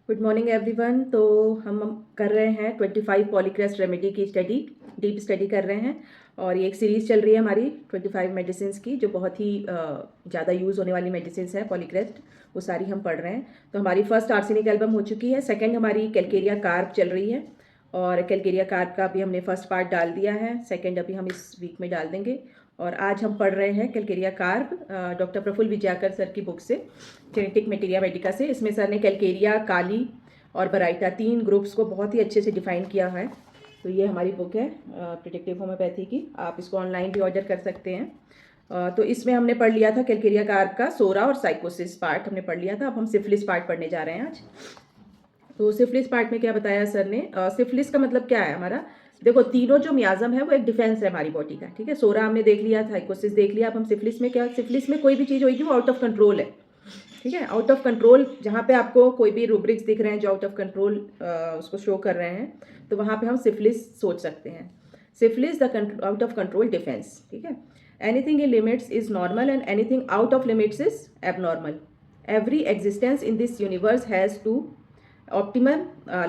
Good morning everyone. तो हम कर रहे हैं 25 पॉलीक्रेस्ट रेमेडी की डीप स्टडी कर रहे हैं। और ये एक सीरीज़ चल रही है हमारी 25 मेडिसिन की, जो बहुत ही ज़्यादा यूज़ होने वाली मेडिसिन है पॉलीक्रेस्ट, वो सारी हम पढ़ रहे हैं। तो हमारी फर्स्ट आर्सेनिक एल्बम हो चुकी है, सेकंड हमारी कैलकेरिया कार्ब चल रही है। और कैलकेरिया कार्ब का भी हमने फर्स्ट पार्ट डाल दिया है, सेकेंड अभी हम इस वीक में डाल देंगे। और आज हम पढ़ रहे हैं calcarea carb doctor Praful Vijayakar sir की बुक से, जेनेटिक मटेरिया मेडिका से। इसमें सर ने कैलकेरिया, काली और बराइटा 3 ग्रुप्स को बहुत ही अच्छे से डिफाइन किया है। तो ये हमारी बुक है प्रिडिक्टिव होम्योपैथी की, आप इसको ऑनलाइन भी ऑर्डर कर सकते हैं। तो इसमें हमने पढ़ लिया था कैलकेरिया कार्ब का सोरा और साइकोसिस पार्ट हमने पढ़ लिया था। अब हम सिफिलिस पार्ट पढ़ने जा रहे हैं आज। तो सिफिलिस पार्ट में क्या बताया सर ने? सिफिलिस का मतलब क्या है हमारा? देखो, तीनों जो मियाजम है वो एक डिफेंस है हमारी बॉडी का, ठीक है। सोरा हमने देख लिया, साइकोसिस देख लिया। अब हम सिफिलिस में क्या, सिफिलिस में कोई भी चीज़ होगी वो आउट ऑफ कंट्रोल है, ठीक है। आउट ऑफ कंट्रोल, जहाँ पे आपको कोई भी रूब्रिक्स दिख रहे हैं जो आउट ऑफ कंट्रोल उसको शो कर रहे हैं, तो वहाँ पे हम सिफिलिस सोच सकते हैं। Syphilis the out of control defence, ठीक है। Anything in limits is normal and anything out of limits is abnormal. Every existence in this universe has to optimum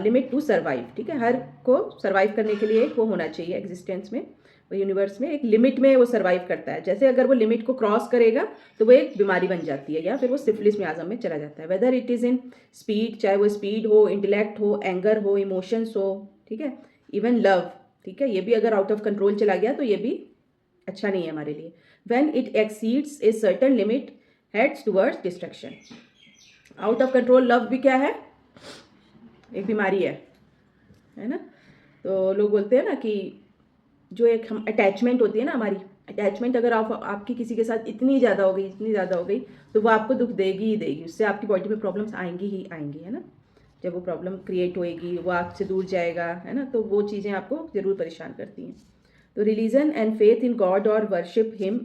limit to survive, ठीक है। हर को सर्वाइव करने के लिए एक वो होना चाहिए एग्जिस्टेंस में, वो यूनिवर्स में एक लिमिट में वो सर्वाइव करता है। जैसे अगर वो लिमिट को क्रॉस करेगा तो वो एक बीमारी बन जाती है, या फिर वो सिफिलिस मियाजम में चला जाता है। Whether it is in speed, चाहे वो स्पीड हो, इंटेलेक्ट हो, एंगर हो, इमोशंस हो, ठीक है, इवन लव, ठीक है। ये भी अगर आउट ऑफ कंट्रोल चला गया तो ये भी अच्छा नहीं है हमारे लिए। When it exceeds a certain limit heads towards destruction. Out of control love भी क्या है? एक बीमारी है ना। तो लोग बोलते हैं ना कि जो एक हम अटैचमेंट होती है ना हमारी, अटैचमेंट अगर आपकी किसी के साथ इतनी ज़्यादा हो गई, इतनी ज़्यादा हो गई, तो वो आपको दुख देगी ही देगी, उससे आपकी बॉडी में प्रॉब्लम्स आएंगी ही आएंगी, है ना। जब वो प्रॉब्लम क्रिएट होएगी, वो आपसे दूर जाएगा, है ना, तो वो चीज़ें आपको ज़रूर परेशान करती हैं। तो religion and faith in God और worship him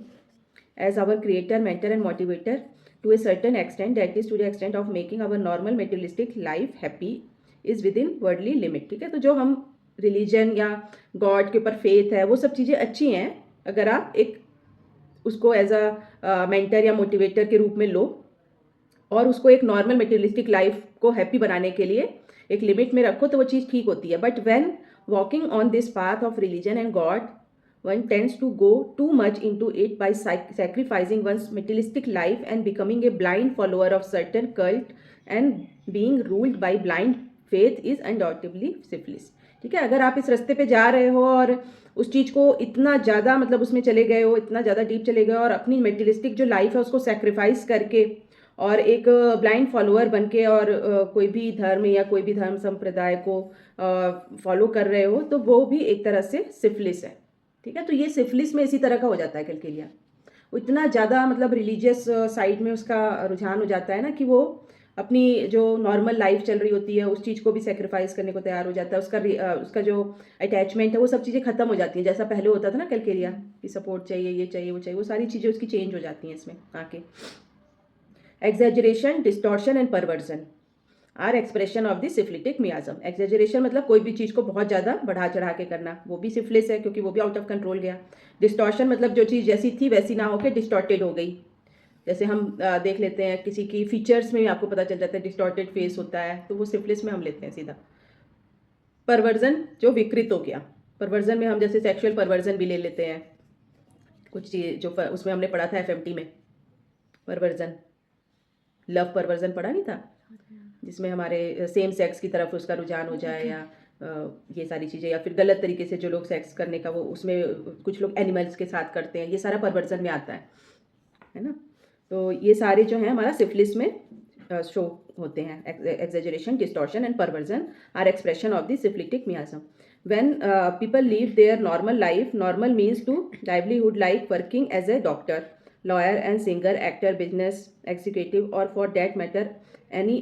as our creator, mentor and motivator to a certain extent, that is to the extent of making our normal materialistic life happy is within worldly limit, ठीक है। तो जो हम religion या God के ऊपर faith है, वो सब चीज़ें अच्छी हैं अगर आप एक उसको एज अ मेंटर या मोटिवेटर के रूप में लो, और उसको एक नॉर्मल मटेरियलिस्टिक लाइफ को हैप्पी बनाने के लिए एक लिमिट में रखो, तो वो चीज़ ठीक होती है। But when walking on this path of religion and God, one tends to go too much into it by sacrificing one's materialistic life and becoming a blind follower of certain cult and being ruled by blind faith is undoubtedly syphilis, ठीक है। अगर आप इस रास्ते पे जा रहे हो और उस चीज़ को इतना ज़्यादा मतलब उसमें चले गए हो, इतना ज़्यादा डीप चले गए, और अपनी मेटेरियलिस्टिक जो लाइफ है उसको सेक्रीफाइस करके और एक ब्लाइंड फॉलोअर बन के और कोई भी धर्म या कोई भी धर्म संप्रदाय को फॉलो कर रहे हो, तो वो भी एक तरह से सिफिलिस है, ठीक है। तो ये सिफिलिस में इसी तरह का हो जाता है कैलकेरिया। वो इतना ज़्यादा मतलब रिलीजियस साइड में उसका रुझान हो जाता है ना, कि वो अपनी जो नॉर्मल लाइफ चल रही होती है उस चीज़ को भी सेक्रीफाइस करने को तैयार हो जाता है। उसका जो अटैचमेंट है वो सब चीज़ें खत्म हो जाती हैं, जैसा पहले होता था ना कैलकेरिया की सपोर्ट चाहिए, ये चाहिए, वो चाहिए, वो सारी चीज़ें उसकी चेंज हो जाती हैं इसमें आके। Exaggeration, distortion and perversion are expression of the syphilitic miasm. Exaggeration मतलब कोई भी चीज़ को बहुत ज़्यादा बढ़ा चढ़ा के करना, वो भी सिफिलिस है, क्योंकि वो भी आउट ऑफ कंट्रोल गया। डिस्टॉर्शन मतलब जो चीज़ जैसी थी वैसी ना होकर डिस्टॉर्टेड हो गई। जैसे हम देख लेते हैं किसी की फीचर्स में भी आपको पता चल जाता है, डिस्टॉर्टेड फेस होता है, तो वो सिफिलिस में हम लेते हैं सीधा। परवर्जन जो विकृत हो गया, परवर्जन में हम जैसे सेक्सुअल परवर्जन भी ले लेते हैं, कुछ चीज़ जो उसमें हमने पढ़ा था एफएमटी में, परवर्जन, लव परवर्जन पढ़ा नहीं था, जिसमें हमारे सेम सेक्स की तरफ उसका रुझान हो जाए, या ये सारी चीज़ें, या फिर गलत तरीके से जो लोग सेक्स करने का वो उसमें कुछ लोग एनिमल्स के साथ करते हैं, ये सारा परवर्जन में आता है ना। तो ये सारे जो हैं हमारा सिफिलिस में शो होते हैं। Exaggeration, distortion and perversion are expression of the syphilitic miasm. When people leave their normal life, normal means to livelihood like working as a doctor, lawyer and singer, actor, business executive, or for that matter any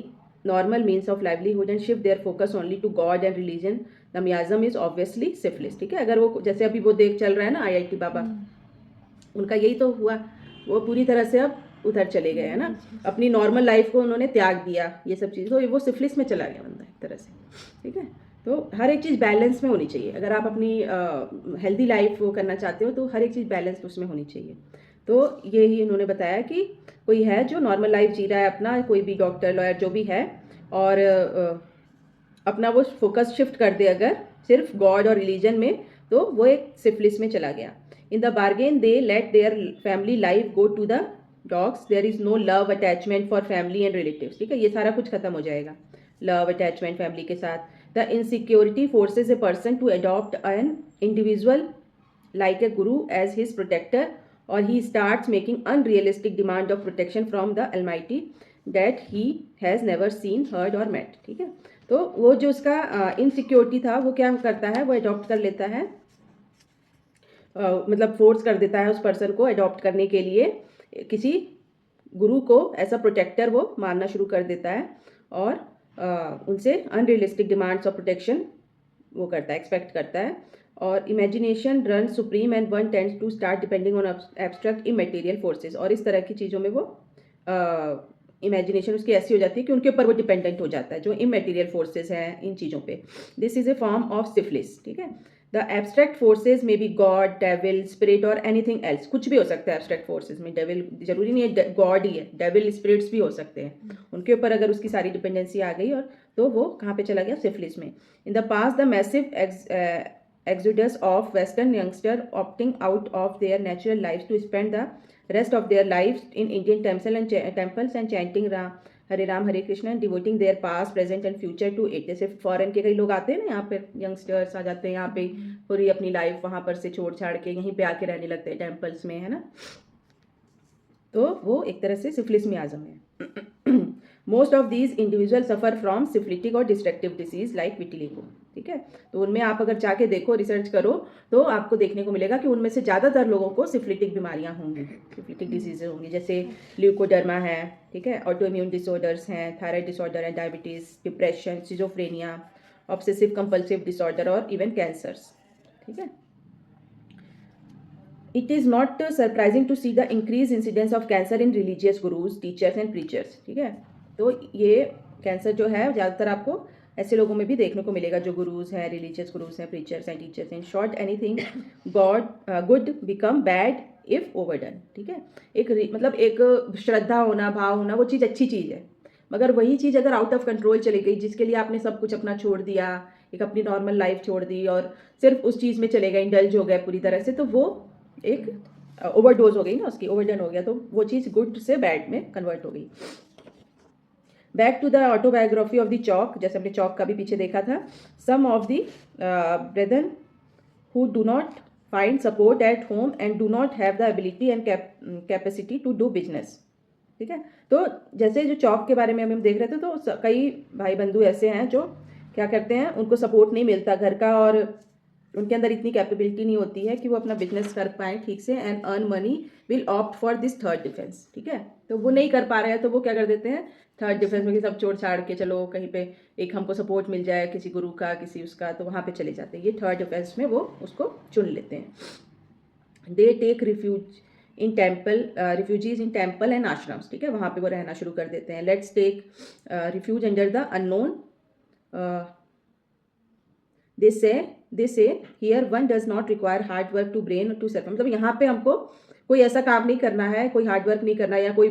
normal means of livelihood, and shift their focus only to God and religion, the miasm is obviously syphilis, ठीक है। अगर वो जैसे अभी वो देख चल रहा है ना IIT बाबा, उनका यही तो हुआ, वो पूरी तरह से अब उधर चले गए, है ना। अपनी नॉर्मल लाइफ को उन्होंने त्याग दिया, ये सब चीज़, तो वो सिफिलिस में चला गया बंदा एक तरह से, ठीक है। तो हर एक चीज़ बैलेंस में होनी चाहिए। अगर आप अपनी हेल्दी लाइफ वो करना चाहते हो तो हर एक चीज़ बैलेंस उसमें होनी चाहिए। तो ये ही उन्होंने बताया कि कोई है जो नॉर्मल लाइफ जी रहा है अपना, कोई भी डॉक्टर, लॉयर जो भी है, और अपना वो फोकस शिफ्ट कर दे अगर सिर्फ गॉड और रिलीजन में, तो वो एक सिफिलिस में चला गया। In the bargain they let their family life go to the dogs, there is no love attachment for family and relatives. ठीक है, ये सारा कुछ खत्म हो जाएगा, लव अटैचमेंट फैमिली के साथ। The insecurity forces a person to adopt an individual like a guru as his protector, or he starts making unrealistic demand of protection from the Almighty that he has never seen, heard or met। ठीक है, तो वो जो उसका insecurity था वो क्या करता है, वो अडॉप्ट कर लेता है, मतलब फोर्स कर देता है उस पर्सन को अडॉप्ट करने के लिए किसी गुरु को एज अ प्रोटेक्टर वो मानना शुरू कर देता है, और उनसे अनरियलिस्टिक डिमांड्स ऑफ प्रोटेक्शन वो करता है, एक्सपेक्ट करता है। और imagination run supreme and one tends to start depending on abstract immaterial forces, और इस तरह की चीज़ों में वो इमेजिनेशन उसकी ऐसी हो जाती है कि उनके ऊपर वो डिपेंडेंट हो जाता है, जो इमेटीरियल फोर्सेस हैं इन चीज़ों पे। This is a form of syphilis. ठीक है, the abstract forces may be God, devil, spirit और एनीथिंग एल्स। कुछ भी हो सकता है एब्स्ट्रैक्ट फोर्सेज में, डेविल जरूरी नहीं है गॉड ही है, डेविल स्पिरिट्स भी हो सकते हैं। उनके ऊपर अगर उसकी सारी डिपेंडेंसी आ गई, और तो वो कहाँ पे चला गया, सिफिलिस में। In the past the massive exodus of western youngster opting out of their natural lives to spend the rest of their lives in Indian temples and chanting Ram Hare Krishna and devoting their past present and future to it। जैसे foreign के कई लोग आते हैं ना यहाँ पे, youngsters आ जाते हैं यहाँ पे, पूरी अपनी लाइफ वहाँ पर से छोड़ छाड़ के यहीं पे आके रहने लगते हैं टेम्पल्स में, है ना, तो वो एक तरह से सिफिलिस में आजम है। Most of these individual suffer from syphilitic और डिस्ट्रक्टिव डिसीज लाइक विटिलिगो। ठीक है, तो उनमें आप अगर जाके देखो, रिसर्च करो, तो आपको देखने को मिलेगा कि उनमें से ज़्यादातर लोगों को सिफिलिटिक बीमारियां होंगी, सिफिलिटिक डिसीजेज होंगी, जैसे ल्यूकोडर्मा है, ठीक है, ऑटो इम्यून डिसऑर्डर्स हैं, थायराइड डिसऑर्डर है, diabetes, depression, schizophrenia, obsessive compulsive disorder और इवन कैंसर्स। ठीक है, it is not surprising to see the increase incidence of cancer in religious gurus, teachers and preachers. ठीक है, तो ये कैंसर जो है ज़्यादातर आपको ऐसे लोगों में भी देखने को मिलेगा जो गुरुज हैं, रिलीजियस गुरुज हैं, प्रीचर्स हैं, टीचर्स हैं। In short anything good become bad if overdone. ठीक है, मतलब एक श्रद्धा होना, भाव होना, वो चीज़ अच्छी चीज़ है, मगर वही चीज़ अगर आउट ऑफ कंट्रोल चली गई, जिसके लिए आपने सब कुछ अपना छोड़ दिया, एक अपनी नॉर्मल लाइफ छोड़ दी और सिर्फ उस चीज़ में चले गए, इंडल्ज हो गए पूरी तरह से, तो वो एक ओवरडोज हो गई ना उसकी, ओवरडन हो गया, तो वो चीज़ गुड से बैड में कन्वर्ट हो गई। Back to the autobiography of the chalk, जैसे हमने चौक का भी पीछे देखा था। Some of the brethren who do not find support at home and do not have the ability and capacity to do business. ठीक है, तो जैसे जो चौक के बारे में हम देख रहे थे, तो कई भाई बंधु ऐसे हैं जो क्या करते हैं, उनको सपोर्ट नहीं मिलता घर का, और उनके अंदर इतनी कैपेबिलिटी नहीं होती है कि वो अपना बिजनेस कर पाएँ ठीक से, and earn money, will opt for this third defence. ठीक है, तो वो नहीं कर पा रहे हैं, तो वो क्या कर देते हैं, थर्ड डिफेंस में कि सब छोड़ छाड़ के चलो कहीं पे एक हमको सपोर्ट मिल जाए किसी गुरु का, किसी उसका, तो वहाँ पे चले जाते हैं। ये थर्ड डिफेंस में वो उसको चुन लेते हैं। They take refuge in temple, refugees in temple and ashrams. ठीक है, वहाँ पे वो रहना शुरू कर देते हैं। Let's take refuge under the unknown, they say here one does not require hard work to brain to serve. मतलब यहाँ पे हमको कोई ऐसा काम नहीं करना है, कोई हार्ड वर्क नहीं करना, या कोई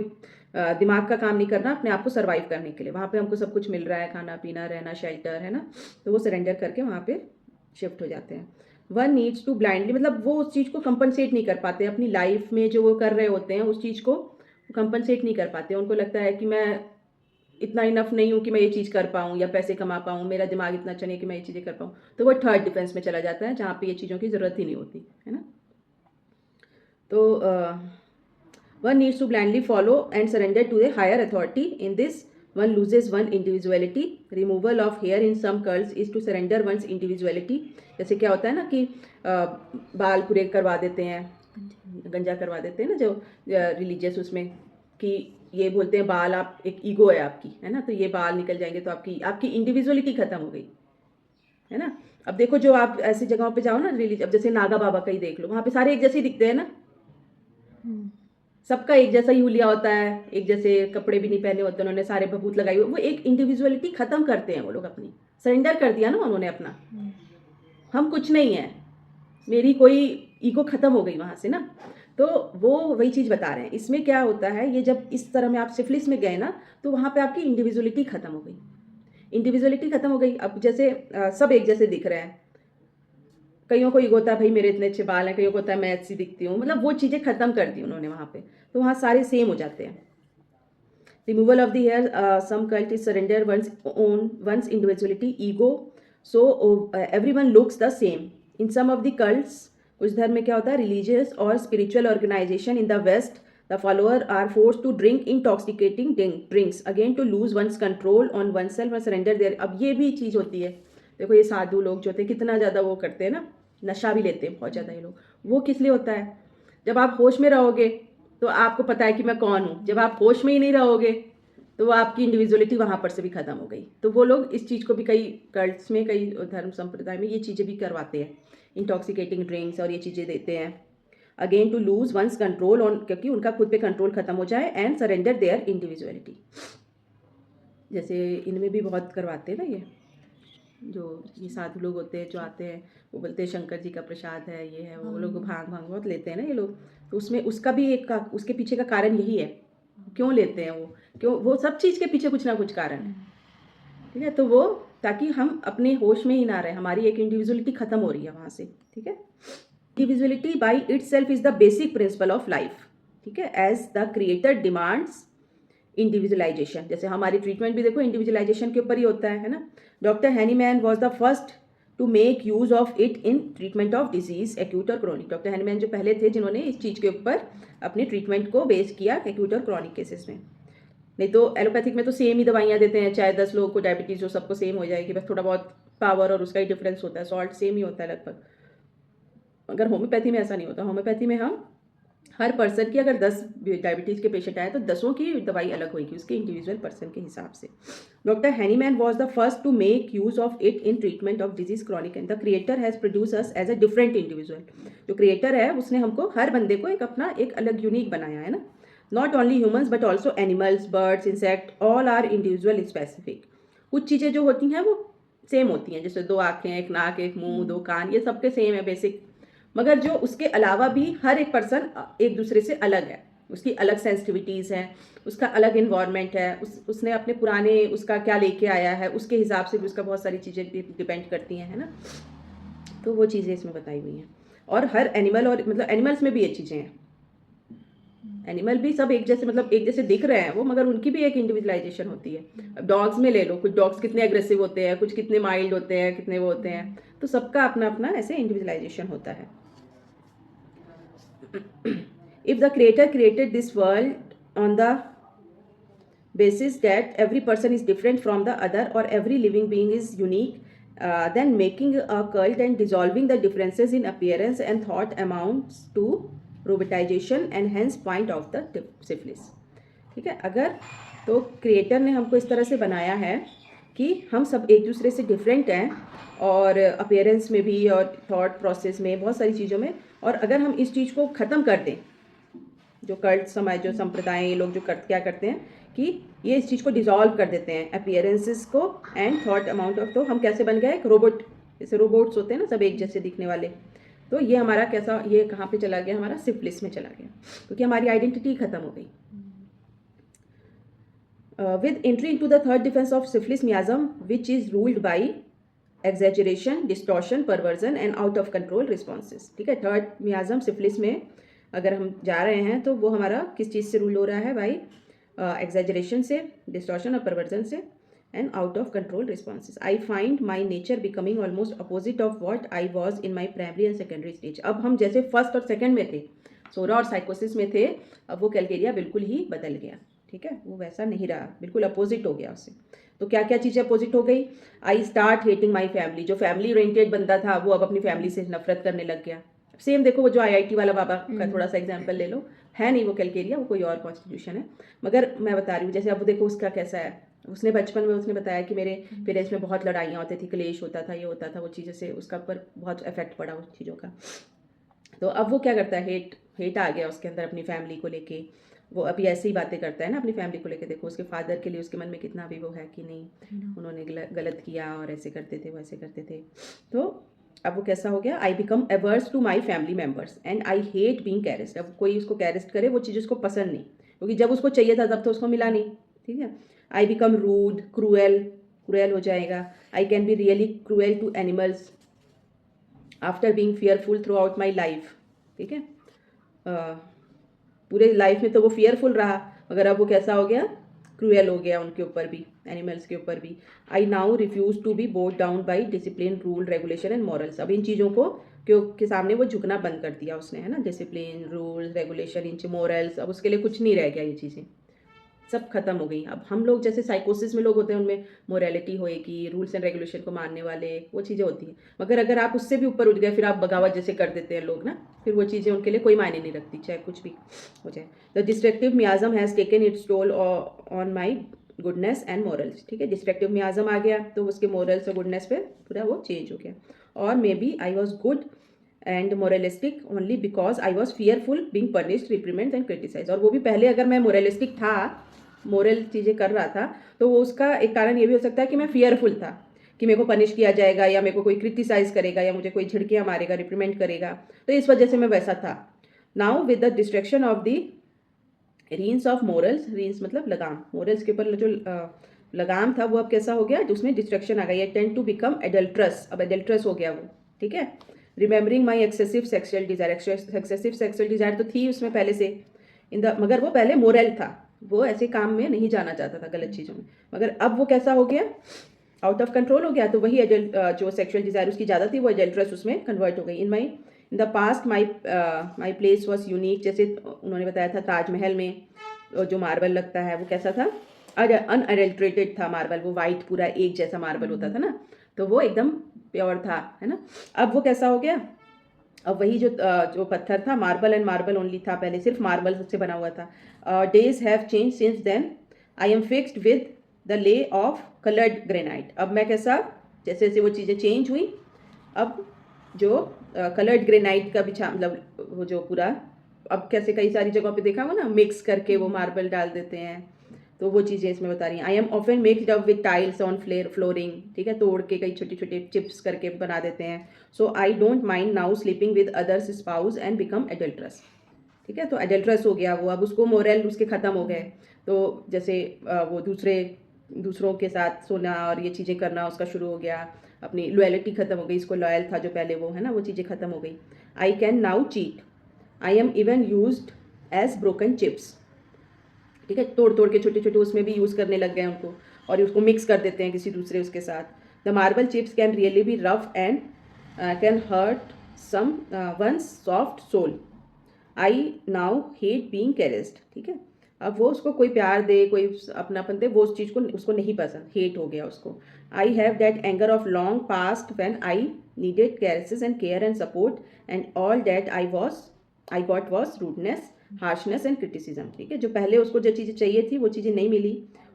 दिमाग का काम नहीं करना अपने आप को सर्वाइव करने के लिए। वहाँ पे हमको सब कुछ मिल रहा है, खाना पीना, रहना, शेल्टर, है ना, तो वो सरेंडर करके वहाँ पे शिफ्ट हो जाते हैं। वन नीड्स टू ब्लाइंडली, मतलब वो उस चीज़ को कंपनसेट नहीं कर पाते अपनी लाइफ में, जो वो कर रहे होते हैं उस चीज़ को कंपनसेट नहीं कर पाते। उनको लगता है कि मैं इतना इनफ नहीं हूँ कि मैं ये चीज़ कर पाऊँ या पैसे कमा पाऊँ, मेरा दिमाग इतना अच्छा नहीं है कि मैं ये चीज़ें कर पाऊँ, तो वो थर्ड डिफेंस में चला जाता है, जहाँ पे ये चीज़ों की ज़रूरत ही नहीं होती है ना। तो one needs to blindly follow and surrender to a higher authority. In this one loses one individuality. Removal of hair in some curls is to surrender one's individuality. जैसे क्या होता है ना कि बाल पूरे करवा देते हैं, गंजा करवा देते हैं ना जो रिलीजियस, उसमें कि ये बोलते हैं बाल, आप एक ईगो है आपकी, है ना, तो ये बाल निकल जाएंगे तो आपकी इंडिविजुअलिटी खत्म हो गई, है ना। अब देखो जो आप ऐसी जगहों पे जाओ ना रिलीज, अब जैसे नागा बाबा का ही देख लो, वहाँ पे सारे एक जैसे ही दिखते हैं ना, सबका एक जैसा ही हुलिया होता है, एक जैसे कपड़े भी नहीं पहने होते उन्होंने, सारे भभूत लगाई हुई, वो एक इंडिविजुअलिटी खत्म करते हैं वो लोग, अपनी सरेंडर कर दिया ना उन्होंने अपना, हम कुछ नहीं है, मेरी कोई ईगो खत्म हो गई वहाँ से ना। तो वो वही चीज़ बता रहे हैं। इसमें क्या होता है, ये जब इस तरह में आप सिफिलिस में गए ना, तो वहाँ पे आपकी इंडिविजुअलिटी खत्म हो गई, इंडिविजुअलिटी खत्म हो गई। अब जैसे सब एक जैसे दिख रहे हैं, कईयों को ईगो होता है भाई मेरे इतने अच्छे बाल हैं, कईयों को होता है मैं अच्छी दिखती हूँ, मतलब वो चीज़ें खत्म कर दी उन्होंने वहाँ पे, तो वहाँ सारे सेम हो जाते हैं। Removal of the hair, some cult is surrender one's individuality ego, so everyone looks the same. In some of the cults, कुछ धर्म में क्या होता है, रिलीजियस और spiritual organization in the west, the follower are force to drink intoxicating drinks again to lose one's control on oneself और surrender there. अब ये भी चीज़ होती है, देखो ये साधु लोग जो होते हैं कितना ज़्यादा वो करते हैं ना, नशा भी लेते हैं बहुत ज़्यादा ये लोग। वो किस लिए होता है, जब आप होश में रहोगे तो आपको पता है कि मैं कौन हूँ, जब आप होश में ही नहीं रहोगे तो वो आपकी इंडिविजुअलिटी वहाँ पर से भी खत्म हो गई। तो वो लोग इस चीज़ को भी कई कल्ट्स में, कई धर्म संप्रदाय में ये चीज़ें भी करवाते हैं, इंटॉक्सिकेटिंग ड्रिंक्स और ये चीज़ें देते हैं again to lose one's control on, क्योंकि उनका खुद पे कंट्रोल खत्म हो जाए, एंड सरेंडर देयर इंडिविजुअलिटी। जैसे इनमें भी बहुत करवाते हैं ना ये, जो ये साधु लोग होते हैं जो आते हैं, वो बोलते हैं शंकर जी का प्रसाद है, ये है वो लोग भांग बहुत लेते हैं ना ये लोग, तो उसमें उसका भी एक उसके पीछे का कारण यही है, क्यों लेते हैं वो, क्यों, वो सब चीज़ के पीछे कुछ ना कुछ कारण है, ठीक है। तो वो ताकि हम अपने होश में ही ना रहे, हमारी एक इंडिविजुअलिटी खत्म हो रही है वहाँ से, ठीक है। Individuality by itself is the basic principle of life, ठीक है, as the creator demands individualization. जैसे हमारी ट्रीटमेंट भी देखो इंडिविजुअलाइजेशन के ऊपर ही होता है ना। Doctor Hahnemann was the first to make use of it in treatment of disease acute और क्रॉनिक। डॉक्टर हैनीमैन जो पहले थे जिन्होंने इस चीज़ के ऊपर अपनी ट्रीटमेंट को बेस किया एक्यूट और क्रॉनिक केसेस में। नहीं तो एलोपैथिक में तो सेम ही दवाइयाँ देते हैं, चाहे 10 लोगों को डायबिटीज़ हो सबको सेम हो जाएगी, बस थोड़ा बहुत पावर और उसका ही डिफरेंस होता है, सॉल्ट सेम ही होता है लगभग। अगर होम्योपैथी में ऐसा नहीं होता, होम्योपैथी में हम हर पर्सन की अगर 10 डायबिटीज़ के पेशेंट आए तो 10 की दवाई अलग होगी उसके इंडिविजुअल पर्सन के हिसाब से। Doctor Hahnemann was the first to make use of it in treatment of disease chronic, and the creator has produce us as a different individual. जो क्रिएटर है उसने हमको, हर बंदे को एक अपना एक अलग यूनिक बनाया है ना। Not only humans but also animals, birds, insect, all are individual specific. कुछ चीज़ें जो होती हैं वो सेम होती हैं, जैसे 2 आँखें, एक नाक, एक मुंह, 2 कान, ये सबके सेम है बेसिक, मगर जो उसके अलावा भी हर एक पर्सन एक दूसरे से अलग है, उसकी अलग सेंसिटिविटीज़ हैं, उसका अलग इन्वायरमेंट है, उसने अपने पुराने उसका क्या लेके आया है, उसके हिसाब से भी उसका बहुत सारी चीज़ें डिपेंड करती हैं, है ना। तो वो चीज़ें इसमें बताई हुई हैं। और हर एनिमल, और मतलब एनिमल्स में भी ये चीज़ें हैं, एनिमल भी सब एक जैसे, मतलब एक जैसे दिख रहे हैं वो, मगर उनकी भी एक इंडिविजुअलाइजेशन होती है। अब डॉग्स में ले लो, कुछ डॉग्स कितने एग्रेसिव होते हैं, कुछ कितने माइल्ड होते हैं, कितने वो होते हैं, तो सबका अपना अपना ऐसे इंडिविजुअलाइजेशन होता है। If the creator created this world on the basis that every person is different from the other or every living being is unique, then making a cult and dissolving the differences in appearance and thought amounts to robotization and hence point of the syphilis. ठीक है, अगर तो creator ने हमको इस तरह से बनाया है कि हम सब एक दूसरे से डिफरेंट हैं, और अपीयरेंस में भी और थॉट प्रोसेस में बहुत सारी चीज़ों में, और अगर हम इस चीज़ को ख़त्म कर दें, जो कल्ट समाज, जो संप्रदाय, ये लोग जो क्या करते हैं कि ये इस चीज़ को डिसॉल्व कर देते हैं, अपीयरेंसेस को एंड थॉट अमाउंट ऑफ, तो हम कैसे बन गए, एक रोबोट, जैसे रोबोट्स होते हैं ना सब एक जैसे दिखने वाले। तो ये हमारा कैसा, ये कहाँ पे चला गया, हमारा सिफिलिस में चला गया, क्योंकि हमारी आइडेंटिटी ख़त्म हो गई। With entry into the third defense of syphilis miasm, which is ruled by exaggeration, distortion, perversion and out of control responses. ठीक है, थर्ड मियाजम सिफिलिस में अगर हम जा रहे हैं तो वो हमारा किस चीज़ से रूल हो रहा है भाई, एग्जैजरेशन से, डिस्टॉर्शन और परवर्जन से, and out of control responses. I find my nature becoming almost opposite of what I was in my primary and secondary stage. अब हम जैसे फर्स्ट और सेकेंड में थे, सोरा और साइकोसिस में थे, अब वो कैलकेरिया बिल्कुल ही बदल गया, ठीक है, वो वैसा नहीं रहा, बिल्कुल अपोजिट हो गया उससे। तो क्या क्या चीज़ें अपोजिट हो गई, I start hating my family, जो फैमिली ओरिएंटेड बंदा था वो अब अपनी फैमिली से नफरत करने लग गया। सेम देखो वो जो IIT वाला बाबा का थोड़ा सा एग्जाम्पल ले लो, है नहीं वो कैलकेरिया, वो कोई और कॉन्स्टिट्यूशन है, मगर मैं बता रही हूँ जैसे अब वो देखो उसका कैसा है, उसने बचपन में उसने बताया कि मेरे पेरेंट्स में बहुत लड़ाइयाँ होती थी, क्लेश होता था, ये होता था, वो चीज़ों से उसका ऊपर बहुत इफेक्ट पड़ा उस चीज़ों का। तो अब वो क्या करता है, हेट आ गया उसके अंदर अपनी फैमिली को लेके, वो अभी ऐसी ही बातें करता है ना अपनी फैमिली को लेके। देखो उसके फादर के लिए उसके मन में कितना भी वो है कि नहीं उन्होंने गलत किया और ऐसे करते थे वैसे करते थे। तो अब वो कैसा हो गया, I become averse to my family members and I hate being caressed. अब कोई उसको कैरेस्ट करे वो चीज़ उसको पसंद नहीं, क्योंकि जब उसको चाहिए था तब तो उसको मिला नहीं, ठीक है। I become rude, cruel, cruel हो जाएगा। I can be really cruel to animals after being fearful throughout my life. ठीक है, पूरे लाइफ में तो वो फियरफुल रहा, मगर अब वो कैसा हो गया, क्रूएल हो गया उनके ऊपर भी, एनिमल्स के ऊपर भी। I now refuse to be bought down by discipline, rule, regulation and morals. अब इन चीज़ों को के सामने वो झुकना बंद कर दिया उसने, है ना, डिसिप्लिन, रूल, रेगुलेशन, इन मॉरल्स, अब उसके लिए कुछ नहीं रह गया, ये चीज़ें सब खत्म हो गई। अब हम लोग जैसे साइकोसिस में लोग होते हैं, उनमें मोरालिटी होएगी, रूल्स एंड रेगुलेशन को मानने वाले, वो चीज़ें होती हैं। मगर अगर आप उससे भी ऊपर उठ गए, फिर आप बगावत जैसे कर देते हैं लोग ना, फिर वो चीज़ें उनके लिए कोई मायने नहीं रखती, चाहे कुछ भी हो जाए। The destructive miasm has taken its toll on my goodness and morals. ठीक है, डिस्ट्रक्टिव मियाज़म आ गया तो उसके मॉरल्स और गुडनेस पे पूरा वो चेंज हो गया। और maybe I was good and moralistic only because I was fearful being punished, reprimand and criticise. और वो भी पहले अगर मैं मोरलिस्टिक था, मोरल चीज़ें कर रहा था, तो वो उसका एक कारण ये भी हो सकता है कि मैं फियरफुल था कि मेरे को पनिश किया जाएगा, या मेरे को कोई क्रिटिसाइज करेगा, या मुझे कोई झिड़कियाँ मारेगा, रिप्रीमेंट करेगा, तो इस वजह से मैं वैसा था। Now with the destruction of the reigns of morals, reigns मतलब लगाम, मोरल्स के ऊपर जो लगाम था वो अब कैसा हो गया, उसमें डिस्ट्रक्शन आ गई, टेंड टू बिकम एडल्ट्रस, अब एडल्ट्रस हो गया वो। ठीक है, remembering my excessive sexual desire, excessive sexual desire तो थी उसमें पहले से इन द, मगर वो पहले मोरल था, वो ऐसे काम में नहीं जाना चाहता था, गलत चीज़ों में। मगर अब वो कैसा हो गया, आउट ऑफ कंट्रोल हो गया, तो वही एडल्ट जो सेक्सुअल डिजायर उसकी ज़्यादा थी, वो एडल्ट्रस उसमें कन्वर्ट हो गई। In the past my place was unique, जैसे उन्होंने बताया था ताजमहल में जो मार्बल लगता है वो कैसा था, अनअडल्ट्रेटेड था मार्बल, वो वाइट पूरा एक जैसा मार्बल होता था ना, तो वो एकदम प्योर था, है ना। अब वो कैसा हो गया, अब वही जो पत्थर था, मार्बल एंड मार्बल ओनली था, पहले सिर्फ मार्बल से बना हुआ था। Days have change since then, I am fixed with the lay of coloured granite. अब मैं कैसा, जैसे जैसे वो चीज़ें चेंज हुई, अब जो कलर्ड ग्रेनाइट का बिछा, मतलब वो जो पूरा, अब कैसे कई सारी जगहों पे देखा हुआ ना, मिक्स करके वो मार्बल डाल देते हैं, तो वो चीज़ें इसमें बता रही हैं। I am often mixed up with tiles on flooring, ठीक है, तोड़ के कई छोटे छोटे चिप्स करके बना देते हैं। So I don't mind now sleeping with others spouse and become adulterous. ठीक है, तो एडल्ट्रस हो गया वो, अब उसको मोरल उसके ख़त्म हो गए, तो जैसे वो दूसरों के साथ सोना और ये चीज़ें करना उसका शुरू हो गया, अपनी लॉयल्टी ख़त्म हो गई, इसको लॉयल था जो पहले वो, है ना, वो चीज़ें ख़त्म हो गई। I can now cheat, I am even used as broken chips. ठीक है, तोड़ तोड़ के छोटे छोटे उसमें भी यूज़ करने लग गए उनको, और उसको मिक्स कर देते हैं किसी दूसरे उसके साथ। The marble chips can really be rough and can hurt someone's soft soul. I now hate being caressed. ठीक है, अब वो उसको कोई प्यार दे, कोई अपनापन दे, वो उस चीज़ को उसको नहीं पसंद, हेट हो गया उसको। I have that anger of long past when I needed caresses and care and support, and all that I got was rudeness, harshness and criticism. ठीक है, जो पहले उसको जो चीज़ें चाहिए थी वो चीज़ें नहीं मिली,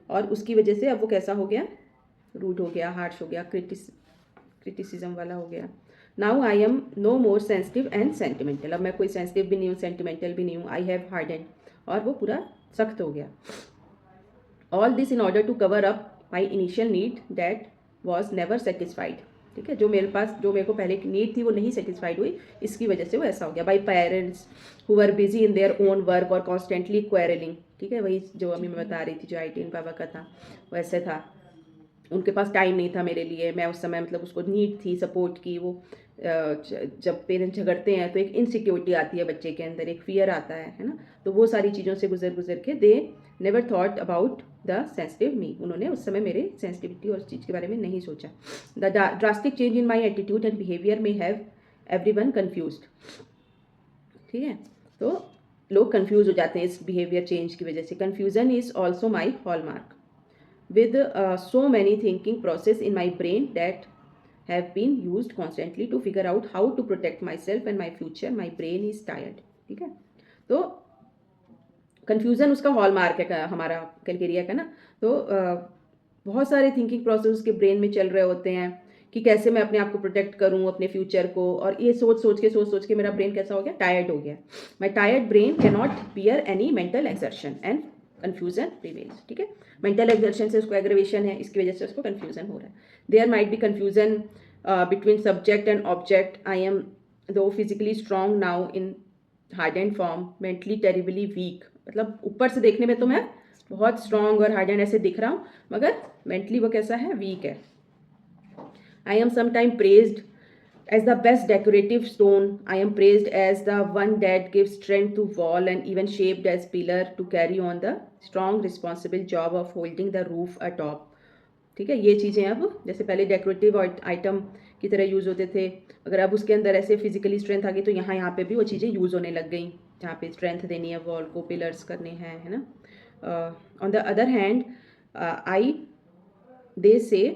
और उसकी वजह से अब वो कैसा हो गया, रूड हो गया, हार्श हो गया, क्रिटिसिज्म वाला हो गया। Now I am no more sensitive and sentimental, अब मैं कोई सेंसिटिव भी नहीं हूँ, सेंटिमेंटल भी नहीं हूँ। आई हैव हार्डेंड, और वो पूरा सख्त हो गया। All this in order to cover up my initial need that was never satisfied. ठीक है, जो मेरे को पहले की नीड थी वो नहीं सेटिस्फाइड हुई, इसकी वजह से वो ऐसा हो गया। By parents who were busy in their own work और कॉन्स्टेंटली क्वेरलिंग। ठीक है, वही जो अभी मैं बता रही थी, जो IT पापा का था वैसे था, उनके पास टाइम नहीं था मेरे लिए, मैं उस समय मतलब उसको नीड थी सपोर्ट की। वो जब पेरेंट्स झगड़ते हैं तो एक इनसिक्योरिटी आती है बच्चे के अंदर, एक फियर आता है ना, तो वो सारी चीज़ों से गुजर के they never thought about the sensitive me, उन्होंने उस समय मेरे सेंसिटिविटी और उस चीज़ के बारे में नहीं सोचा। The drastic change in my attitude and behaviour में हैव एवरीवन कन्फ्यूज्ड। ठीक है, तो लोग कन्फ्यूज हो जाते हैं इस बिहेवियर चेंज की वजह से। Confusion is also my hallmark with so many thinking process in my brain that have been used constantly to figure out how to protect myself and my future, my brain is tired। ठीक है, तो confusion उसका hallmark है हमारा Calcarea का ना, तो बहुत सारे थिंकिंग प्रोसेस उसके ब्रेन में चल रहे होते हैं कि कैसे मैं अपने आप को प्रोटेक्ट करूं, अपने फ्यूचर को, और ये सोच के मेरा ब्रेन कैसा हो गया, टायर्ड हो गया। My tired brain can not bear any mental exertion and confusion prevails. ठीक है, मेंटल एक्सर्शन से उसको एग्रेवेशन है, इसकी वजह से उसको कन्फ्यूजन हो रहा है। There might be confusion between subject and object. I am though physically strong now in hard and form, mentally terribly weak. मतलब ऊपर से देखने में तो मैं बहुत स्ट्रॉन्ग और हार्ड एंड ऐसे दिख रहा हूँ, मगर मेंटली वो कैसा है, वीक है. I am sometimes praised as the best decorative stone. I am praised as the one that gives strength to wall and even shaped as pillar to carry on the strong responsible job of holding the roof atop. ठीक है, ये चीज़ें अब जैसे पहले decorative item की तरह use होते थे, अगर अब उसके अंदर ऐसे फिजिकली स्ट्रेंथ आ गई तो यहाँ पे भी वो चीज़ें यूज़ होने लग गई, जहाँ पे स्ट्रेंथ देनी है, वॉल को पिलर्स करने हैं, है ना. ऑन द अदर हैंड आई दे से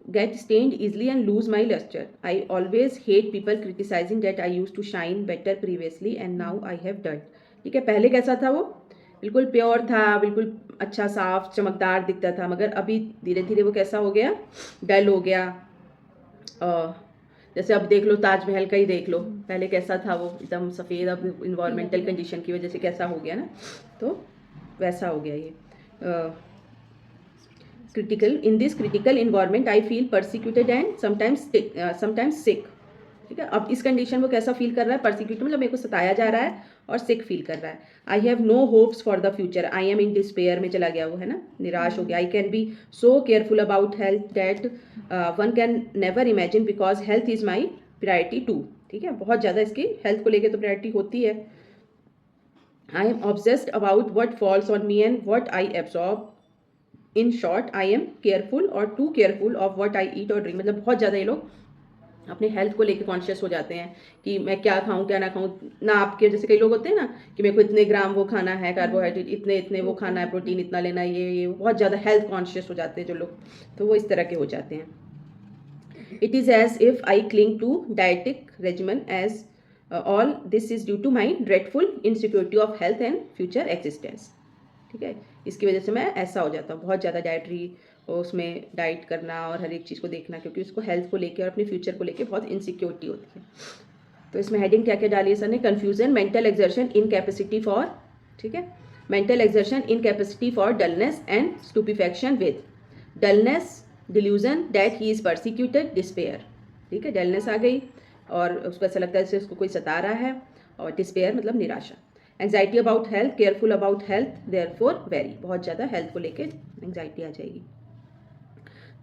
get stained easily and lose my luster. I always hate people criticizing that I used to shine better previously and now I have dulled. ठीक है, पहले कैसा था वो, बिल्कुल प्योर था, बिल्कुल अच्छा साफ चमकदार दिखता था, मगर अभी धीरे धीरे वो कैसा हो गया, डल हो गया. जैसे अब देख लो, ताजमहल का ही देख लो, पहले कैसा था वो एकदम सफ़ेद, अब इन्वायरमेंटल कंडीशन की वजह से कैसा हो गया ना, तो वैसा हो गया ये. critical in this critical environment I feel persecuted and sometimes sick. ठीक है, अब इस कंडीशन में कैसा फील कर रहा है, परसिक्यूटेड मतलब मेरे को सताया जा रहा है और सिक फील कर रहा है. I have no hopes for the future. I am in despair में चला गया वो, है ना, निराश हो गया. I can be so careful about health that one can never imagine because health is my priority too. ठीक है, बहुत ज़्यादा इसकी हेल्थ को लेकर तो प्रायोरिटी होती है. I am obsessed about what falls on me and what I absorb. In short I am careful or too careful of what I eat or drink. मतलब बहुत ज़्यादा ये लोग अपने हेल्थ को लेके कॉन्शियस हो जाते हैं कि मैं क्या खाऊं क्या ना खाऊं ना. आपके जैसे कई लोग होते हैं ना कि मेरे को इतने ग्राम वो खाना है कार्बोहाइड्रेट, इतने इतने वो खाना है, प्रोटीन इतना लेना है, ये बहुत ज़्यादा हेल्थ कॉन्शियस हो जाते हैं जो लोग, तो वो इस तरह के हो जाते हैं. It is as if I cling to dietic regimen as all this is due to my dreadful insecurity of health and future existence. ठीक है, इसकी वजह से मैं ऐसा हो जाता हूँ, बहुत ज़्यादा डाइटरी उसमें डाइट करना और हर एक चीज़ को देखना, क्योंकि उसको हेल्थ को लेके और अपने फ्यूचर को लेके बहुत इनसिक्योरिटी होती है. तो इसमें हेडिंग क्या क्या डाली है सर ने, confusion, mental exertion, incapacity for, ठीक है, mental exertion, incapacity for dullness and stupefaction with dullness, delusion that he is persecuted, despair. ठीक है, डलनेस आ गई और उसको ऐसा लगता है जैसे उसको कोई सता रहा है, और डिस्पेयर मतलब निराशा. Anxiety about health, careful about health, therefore very, बहुत ज़्यादा हेल्थ को लेके एंग्जाइटी आ जाएगी.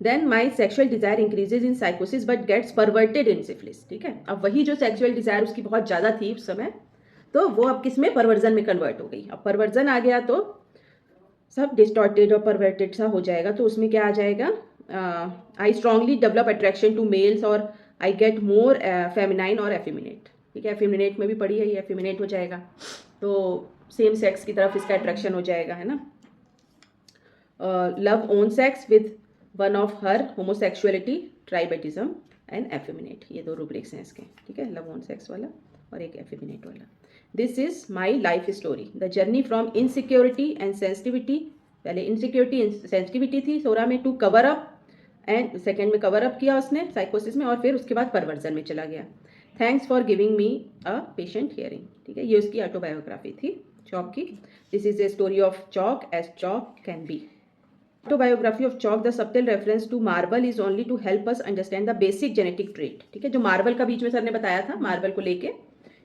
Then my sexual desire increases in साइकोसिस but gets perverted in syphilis. ठीक है, अब वही जो सेक्शुअल डिज़ायर उसकी बहुत ज़्यादा थी उस समय, तो वो अब किस में, परवर्जन में कन्वर्ट हो गई. अब परवर्जन आ गया तो सब डिस्टॉर्टेड और परवर्टेड सा हो जाएगा. तो उसमें क्या आ जाएगा, I strongly develop attraction to males और आई गेट मोर फेमिनाइन और एफिमिनेट. ठीक है, एफिमिनेट में भी पढ़ी है, ये एफिमिनेट हो जाएगा, तो सेम सेक्स की तरफ इसका अट्रैक्शन हो जाएगा, है ना. Love on sex with one of her, homosexuality, tribadism and effeminate. ये दो रूब्रिक्स हैं इसके. ठीक है, लव ओन सेक्स वाला और एक एफिमिनेट वाला. This is my life story, the journey from insecurity and sensitivity. पहले इनसिक्योरिटी सेंसिटिविटी थी सोरा में, to cover up, and second में कवर अप किया उसने साइकोसिस में, और फिर उसके बाद परवर्जन में चला गया. Thanks for giving me a patient hearing. ठीक है, ये उसकी ऑटोबायोग्राफी थी चौक की. This is a story of chalk as chalk can be. Autobiography of chalk, the subtle reference to marble is only to help us understand the basic genetic trait. ठीक है, जो marble का बीच में sir ने बताया था, marble को लेके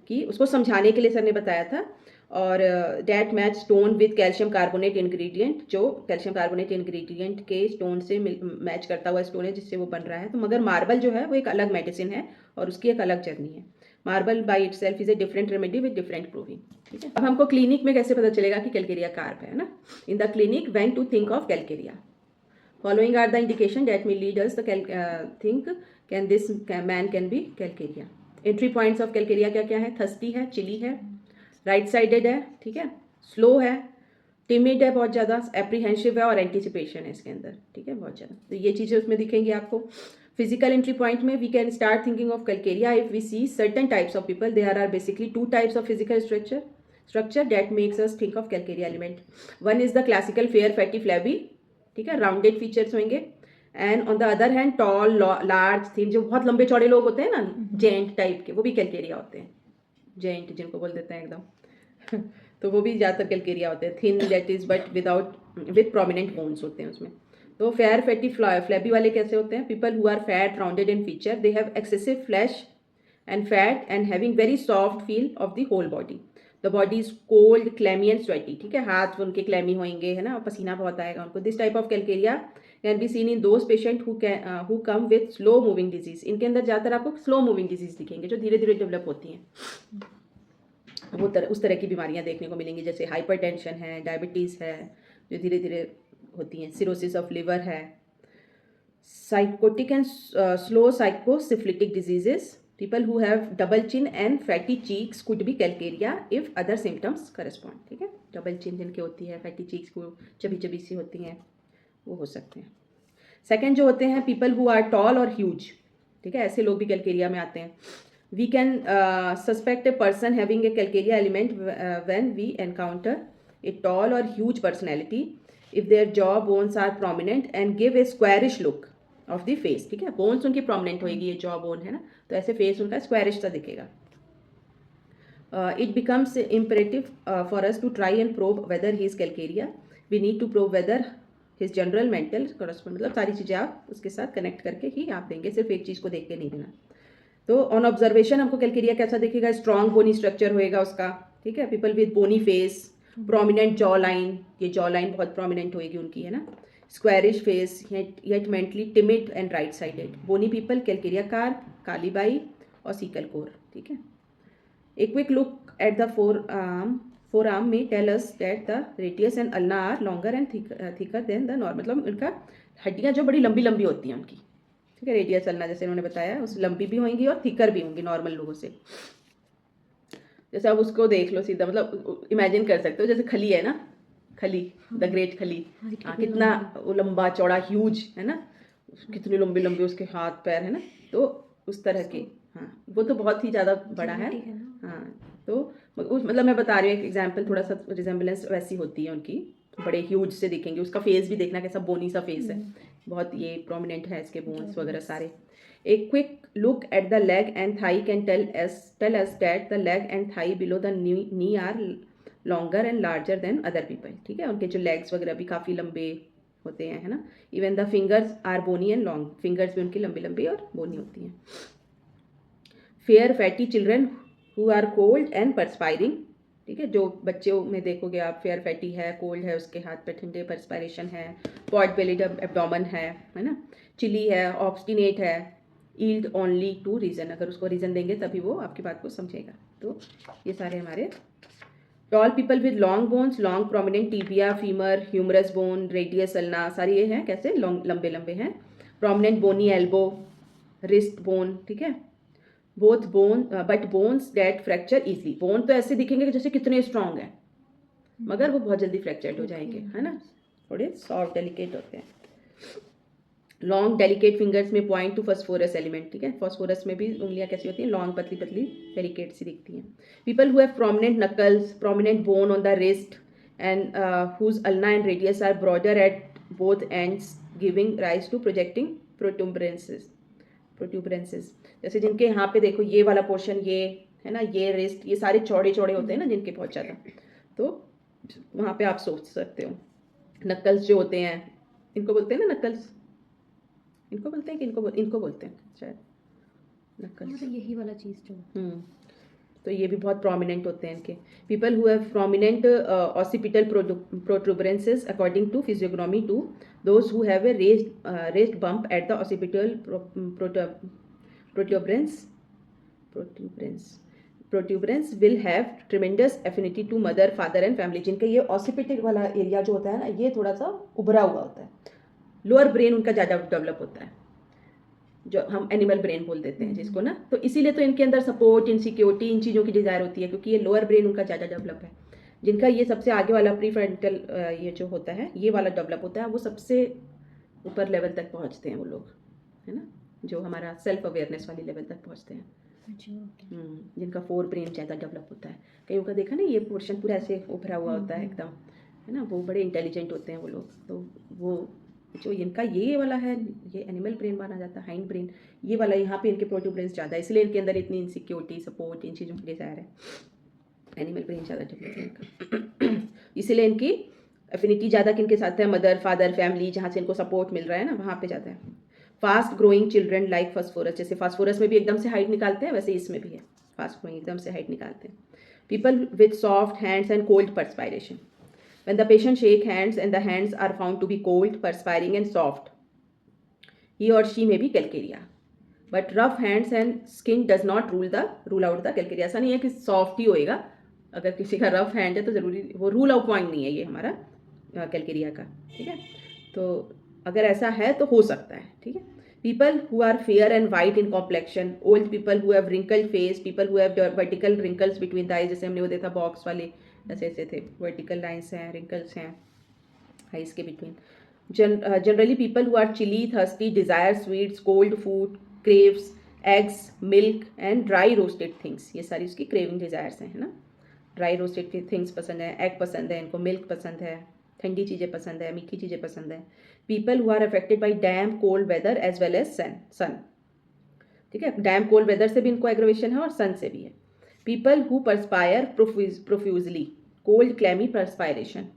कि उसको समझाने के लिए सर ने बताया था. और that match stone with calcium carbonate ingredient, जो कैल्शियम कार्बोनेट इंग्रेडिएंट के स्टोन से मैच करता हुआ स्टोन है जिससे वो बन रहा है. तो मगर मार्बल जो है वो एक अलग मेडिसिन है और उसकी एक अलग जर्नी है. Marble by itself is a different remedy with different proving. ठीक है, अब हमको क्लिनिक में कैसे पता चलेगा कि कैलकेरिया कार्प है ना. In the clinic when to think of Calcarea, following are the indication that may lead us the think can this man can be Calcarea. Entry points of Calcarea क्या क्या है, थर्स्टी है, chilli है, right sided है, ठीक है, slow है, timid है बहुत ज़्यादा, एप्रीहेंसिव है और एंटिसिपेशन है इसके अंदर. ठीक है, बहुत ज़्यादा. तो ये चीज़ें उसमें दिखेंगी आपको. फिजिकल एंट्री पॉइंट में we can start thinking of Calcarea if we see certain types of people. There are basically two types of physical structure that makes us think of Calcarea element. One is the classical fair fatty flabby, ठीक है, rounded features होंगे. And on the other hand tall large thin, जो बहुत लंबे चौड़े लोग होते हैं ना, जेंट टाइप के, वो भी कैलकेरिया होते हैं. जेंट जिनको बोल देते हैं एकदम तो वो भी ज़्यादातर कैलकेरिया होते हैं. Thin that is but with prominent bones होते हैं उसमें. तो फेयर फैटी फ्लैबी वाले कैसे होते हैं, people who are fat rounded in feature, they have excessive flesh and fat and having very soft feel of the whole body. The body is cold, clammy and sweaty, ठीक है, हाथ उनके clammy होंगे, है ना, पसीना बहुत आएगा उनको. This type of Calcarea can be seen in those patient who come with slow moving disease. इनके अंदर ज़्यादातर आपको स्लो मूविंग डिजीज दिखेंगे जो धीरे धीरे डेवलप होती हैं. वो उस तरह की बीमारियां देखने को मिलेंगी जैसे हाइपरटेंशन है, डायबिटीज़ है जो धीरे धीरे होती हैं, सिरोसिस ऑफ लिवर है, psychotic and slow psychosyphilitic diseases. People who have double chin and fatty cheeks could be calcaria if other symptoms correspond. ठीक है, डबल चिन जिनके होती है, फैटी चीक्स को चबी चबी सी होती हैं, वो हो सकते हैं. सेकेंड जो होते हैं पीपल हु आर टॉल और ह्यूज, ठीक है, ऐसे लोग भी कैलकेरिया में आते हैं. We can suspect a person having a Calcarea element when we encounter a tall और huge personality if their jaw bones are prominent and give a squarish look of the face. ठीक है, bones उनकी prominent होगी, ये jaw bone है ना, तो ऐसे फेस उनका स्क्वायरिश सा दिखेगा. It becomes imperative for us to try and prove whether he is Calcarea. We need to prove whether his general mental correspond, मतलब सारी चीज़ें आप उसके साथ कनेक्ट करके ही आप देंगे, सिर्फ एक चीज़ को देख के नहीं देना. तो ऑन ऑब्जर्वेशन हमको कैलकेरिया कैसा दिखेगा, स्ट्रॉन्ग बोनी स्ट्रक्चर होएगा उसका. ठीक है, people with bony face, prominent jaw line, ये जॉ लाइन बहुत प्रोमिनेंट होएगी उनकी, है ना. Squarish face, yet mentally timid and right sided. Bony people Calcarea carb, kali bi और सीकल कोर. ठीक है, a quick look at the forearm may tell us that the radius and ulna are longer and thicker than the normal. मतलब उनका हड्डियाँ जो बड़ी लंबी लंबी होती हैं उनकी, ठीक है, रेडियस अल्ना जैसे उन्होंने बताया, उस लंबी भी होंगी और थिकर भी होंगी नॉर्मल लोगों से. जैसे आप उसको देख लो सीधा, मतलब इमेजिन कर सकते हो जैसे खली है ना, खली, द ग्रेट खली, हाँ, कितना वो लंबा चौड़ा ह्यूज है ना, कितनी लंबी लंबी उसके हाथ पैर है ना, तो उस तरह के. हाँ, वो तो बहुत ही ज़्यादा बड़ा है. हाँ, तो मतलब मैं बता रही हूँ एक एग्जाम्पल, थोड़ा सा रिजेम्बलेंस वैसी होती है उनकी, बड़े ह्यूज से दिखेंगे. उसका फेस भी देखना कैसा बोनी सा फेस है, बहुत ये प्रोमिनेंट है इसके बोन्स वगैरह सारे. A quick look at the leg and thigh can tell us that the leg and thigh below the knee are longer and larger than other people. ठीक है, उनके जो लेग्स वगैरह भी काफ़ी लंबे होते हैं, है ना. Even the fingers are bony and long, fingers भी उनकी लंबी लंबी और बोनी होती हैं. Fair fatty children who are cold and perspiring. ठीक है, जो बच्चों में देखोगे आप, फेयर फैटी है, कोल्ड है, उसके हाथ पे ठंडे, परस्पायरेशन है, पॉट बेलिड एब्डोमन है ना, चिली है, ऑब्स्टिनेट है, ईल्ड ओनली टू रीजन. अगर उसको रीजन देंगे तभी वो आपकी बात को समझेगा. तो ये सारे हमारे. Tall people with long bones, long prominent tibia, femur, humerus bone, radius ulna, सारी ये हैं कैसे लंबे लंबे हैं. Prominent bony elbow, wrist bone. ठीक है, both bone but bones that fracture easily. Bone तो ऐसे दिखेंगे कि जैसे कितने स्ट्रांग हैं, मगर वो बहुत जल्दी फ्रैक्चर्ड हो जाएंगे, है ना, थोड़े सॉफ्ट डेलिकेट होते हैं. लॉन्ग डेलिकेट फिंगर्स में पॉइंट टू फॉस्फोरस एलिमेंट. ठीक है, फॉस्फोरस में भी उंगलियां कैसी होती हैं, लॉन्ग पतली पतली डेलिकेट सी दिखती हैं. People who have prominent knuckles, prominent bone on the wrist and whose ulna and radius are broader at both ends giving rise to projecting protuberances. जैसे जिनके यहाँ पे देखो ये वाला पोर्शन, ये है ना, ये रिस्ट, ये सारे चौड़े चौड़े होते हैं ना जिनके बहुत ज़्यादा, तो वहाँ पे आप सोच सकते हो. नकल्स जो होते हैं, इनको बोलते हैं ना नकल्स, इनको बोलते हैं कि इनको बोलते हैं शायद नकल्स, यही वाला चीज़ जो. तो ये भी बहुत प्रोमिनेंट होते हैं इनके. People who have prominent occipital protuberances according to physiognomy to those who have a raised bump at the occipital protuberance will have tremendous affinity to mother, father and family. जिनका ये ऑसिपिटल वाला area जो होता है ना, ये थोड़ा सा उभरा हुआ होता है, लोअर ब्रेन उनका ज़्यादा डेवलप होता है, जो हम एनिमल ब्रेन बोल देते हैं जिसको ना. तो इसीलिए तो इनके अंदर सपोर्ट, इनसिक्योरिटी, इन चीज़ों की डिज़ायर होती है, क्योंकि ये लोअर ब्रेन उनका ज़्यादा डेवलप है. जिनका ये सबसे आगे वाला प्रीफ्रंटल ये जो होता है, ये वाला डेवलप होता है, वो सबसे ऊपर लेवल तक पहुँचते हैं वो लोग, है ना, जो हमारा सेल्फ अवेयरनेस वाली लेवल तक पहुँचते हैं. जिनका फोर ब्रेन ज़्यादा डेवलप होता है. कहीं का देखा ना, ये पोर्शन पूरा ऐसे उभरा हुआ होता है एकदम, है ना, वो बड़े इंटेलिजेंट होते हैं वो लोग. तो वो जो इनका ये वाला है, ये एनिमल ब्रेन माना जाता है, हाइंड ब्रेन, ये वाला यहाँ पे इनके प्रोट्यूबरेंस ज़्यादा है, इसलिए इनके अंदर इतनी इनसिक्योरिटी, सपोर्ट, इन चीज़ों की डिज़ायर है. एनिमल ब्रेन ज़्यादा डेवलप है इनका. इसीलिए इनकी एफिनिटी ज़्यादा किनके साथ है, मदर, फादर, फैमिली, जहाँ से इनको सपोर्ट मिल रहा है ना, वहाँ पे ज़्यादा है. Fast growing children like phosphorus. जैसे फास्फोरस में भी एकदम से हाइट निकालते हैं, वैसे इसमें भी है, फास्ट ग्रोइंग एकदम से हाइट निकालते हैं. People with soft hands and cold perspiration. When the patient shake hands and the hands are found to be cold, perspiring and soft, he or she may be calcaria. But rough hands and skin does not rule out the calcaria. ऐसा नहीं है कि soft ही होएगा, अगर किसी का rough hand है तो ज़रूरी वो रूल आउट पॉइंट नहीं है ये हमारा कैलकेरिया का, ठीक है। तो अगर ऐसा है तो हो सकता है, ठीक है। People who are fair and white in complexion, old people who have wrinkled face, people who have vertical wrinkles between the eyes, जैसे हमने वो देखा बॉक्स वाले ऐसे ऐसे थे, वर्टिकल लाइन्स हैं, रिंकल्स हैं आइज के between. Generally people who are chilly, thirsty, desire sweets, cold food, craves eggs, milk and dry roasted things, ये सारी उसकी क्रेविंग डिज़ायर्स हैं, है ना। ड्राई रोस्टेड थिंग्स पसंद है, एग पसंद है इनको, मिल्क पसंद है, ठंडी चीज़ें पसंद है, मीठी चीज़ें पसंद है। People who are affected by damp cold weather as well as sun, ठीक है। डैम कोल्ड वेदर से भी इनको एग्रोवेशन है और सन से भी है। People who perspire profusely, cold clammy perspiration,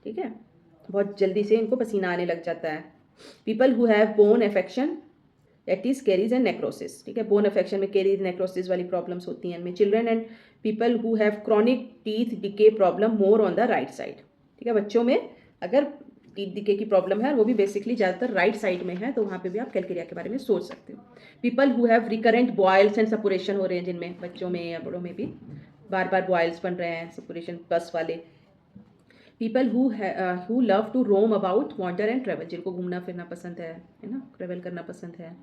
ठीक है, बहुत जल्दी से इनको पसीना आने लग जाता है। People who have bone affection, that is carries and necrosis, ठीक है। बोन अफेक्शन में कैरीज नेक्रोसिस वाली प्रॉब्लम्स होती हैं इनमें। Children and people who have chronic teeth decay problem more on the right side, ठीक है। बच्चों में अगर टीथ डिके की प्रॉब्लम है और वो भी बेसिकली ज़्यादातर राइट साइड में है तो वहाँ पे भी आप कैलकेरिया के बारे में सोच सकते हो। People who have recurrent boils and suppuration हो रहे हैं, जिनमें बच्चों में या बड़ों में भी बार बार बॉयल्स बन रहे हैं, सपुरेशन बस वाले। People who love to roam about, wander and travel, जिनको घूमना फिरना पसंद है ना, ट्रेवल करना पसंद है।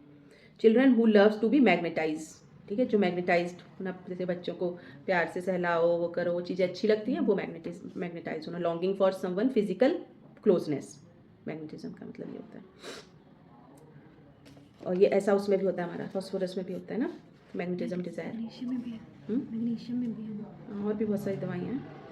Children who loves to be magnetise, ठीक है, जो मैग्नेटाइज्ड होना, जैसे बच्चों को प्यार से सहलाओ, वो करो, वो चीज़ें अच्छी लगती हैं, वो मैग्नेटाइज होना। Longing for someone physical closeness, magnetism का मतलब ये होता है। और ये ऐसा उसमें भी होता है, हमारा फॉस्फोरस में भी होता है ना मैग्नेटिज्म डिजायर, मैग्नीशियम में भी है, मैग्नीशियम में भी है, और भी बहुत सारी दवाइयाँ हैं।